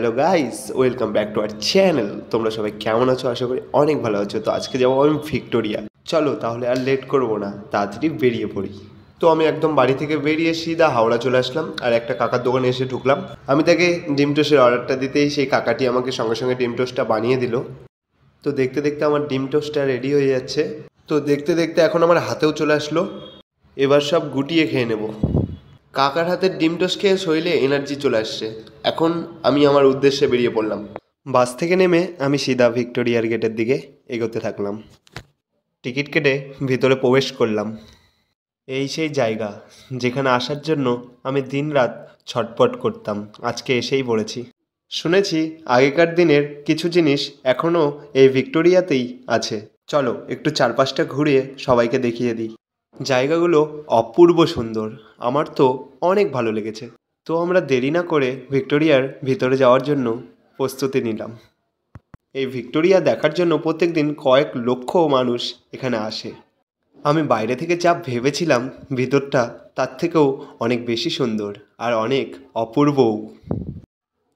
Hello guys, welcome back to our channel. তোমরা সবাই কেমন আছো? আশা করি অনেক ভালো আছো। তো আজকে যাবো আমি ভিক্টোরিয়া। চলো তাহলে আর লেট করবো না, তাড়াতাড়ি বেরিয়ে পড়ি। তো আমি একদম বাড়ি থেকে বেরিয়ে সিধা হাওড়া চলে আসলাম আর একটা কাকার দোকানে এসে ঢুকলাম। আমি তাকে ডিম টোস্টের অর্ডারটা দিতেই সেই কাকাটি আমাকে সঙ্গে সঙ্গে ডিম টোস্টটা বানিয়ে দিল। তো দেখতে দেখতে আমার ডিম টোস্টটা রেডি হয়ে যাচ্ছে। তো দেখতে দেখতে এখন আমার হাতেও চলে আসলো। এবার সব গুটিয়ে খেয়ে নেব। কাকার হাতের ডিম টোস্ট খেয়ে শরীরে এনার্জি চলে আসছে। এখন আমি আমার উদ্দেশ্যে বেরিয়ে পড়লাম। বাস থেকে নেমে আমি সিধা ভিক্টোরিয়ার গেটের দিকে এগোতে থাকলাম। টিকিট কেটে ভিতরে প্রবেশ করলাম। এই সেই জায়গা যেখানে আসার জন্য আমি দিনরাত ছটপট করতাম, আজকে এসেই পড়েছি। শুনেছি আগেকার দিনের কিছু জিনিস এখনও এই ভিক্টোরিয়াতেই আছে। চলো একটু চারপাশটা ঘুরিয়ে সবাইকে দেখিয়ে দিই। জায়গাগুলো অপূর্ব সুন্দর, আমার তো অনেক ভালো লেগেছে। তো আমরা দেরি না করে ভিক্টোরিয়ার ভিতরে যাওয়ার জন্য প্রস্তুতি নিলাম। এই ভিক্টোরিয়া দেখার জন্য প্রত্যেক দিন কয়েক লক্ষ মানুষ এখানে আসে। আমি বাইরে থেকে যা ভেবেছিলাম ভিতরটা তার থেকেও অনেক বেশি সুন্দর আর অনেক অপূর্বও।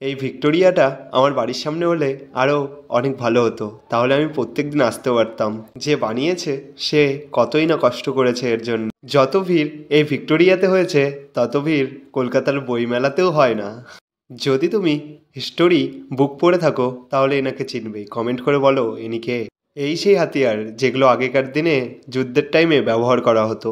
এই ভিক্টোরিয়াটা আমার বাড়ির সামনে হলে আরও অনেক ভালো হতো, তাহলে আমি প্রত্যেক দিন আসতে পারতাম। যে বানিয়েছে সে কতই না কষ্ট করেছে এর জন্য। যত ভিড় এই ভিক্টোরিয়াতে হয়েছে তত ভিড় কলকাতার বইমেলাতেও হয় না। যদি তুমি হিস্টোরি বুক পড়ে থাকো তাহলে এনাকে চিনবে। কমেন্ট করে বলো ইনি কে। এই সেই হাতিয়ার যেগুলো আগেকার দিনে যুদ্ধের টাইমে ব্যবহার করা হতো।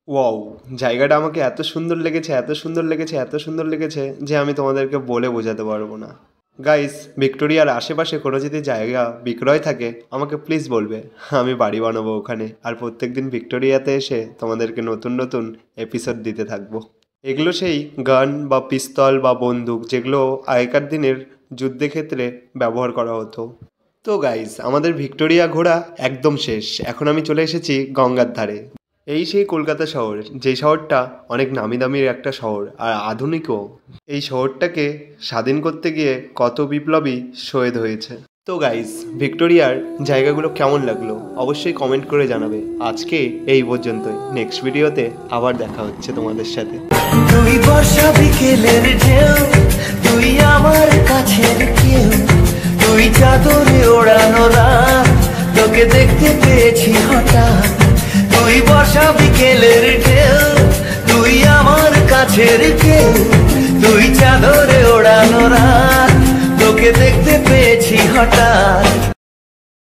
ওয়াও, জায়গাটা আমাকে এত সুন্দর লেগেছে, এত সুন্দর লেগেছে, এত সুন্দর লেগেছে যে আমি তোমাদেরকে বলে বোঝাতে পারবো না। গাইস, ভিক্টোরিয়ার আশেপাশে কোনো যদি জায়গা বিক্রয় থাকে আমাকে প্লিজ বলবে, আমি বাড়ি বানাবো ওখানে। আর প্রত্যেক দিন ভিক্টোরিয়াতে এসে তোমাদেরকে নতুন নতুন এপিসোড দিতে থাকবো। এগুলো সেই গান বা পিস্তল বা বন্দুক যেগুলো আগেকার দিনের যুদ্ধক্ষেত্রে ব্যবহার করা হতো। তো গাইস, আমাদের ভিক্টোরিয়া ঘোরা একদম শেষ। এখন আমি চলে এসেছি গঙ্গার ধারে। এই সেই কলকাতা শহর, যেই শহরটা অনেক নামি দামির একটা শহর আর আধুনিকও। এই শহরটাকে স্বাধীন করতে গিয়ে কত বিপ্লবী শহীদ হয়েছে। তো গাইস, ভিক্টোরিয়ার জায়গাগুলো কেমন লাগলো অবশ্যই কমেন্ট করে জানাবে। আজকে এই পর্যন্তই, নেক্সট ভিডিওতে আবার দেখা হচ্ছে তোমাদের সাথে। তুই বর্ষা বিকেলের ঢেউ, তুই আমার কাছের কেউ, তুই চাদরে ওড়ানো রাত, তোকে দেখতে পেয়েছি হঠাৎ। তুই বর্ষা বিকেলের ঢেউ, তুই আমার কাছের কেউ, তুই চাদরে ওড়ানো রাত, তোকে দেখতে পেয়েছি হঠাৎ।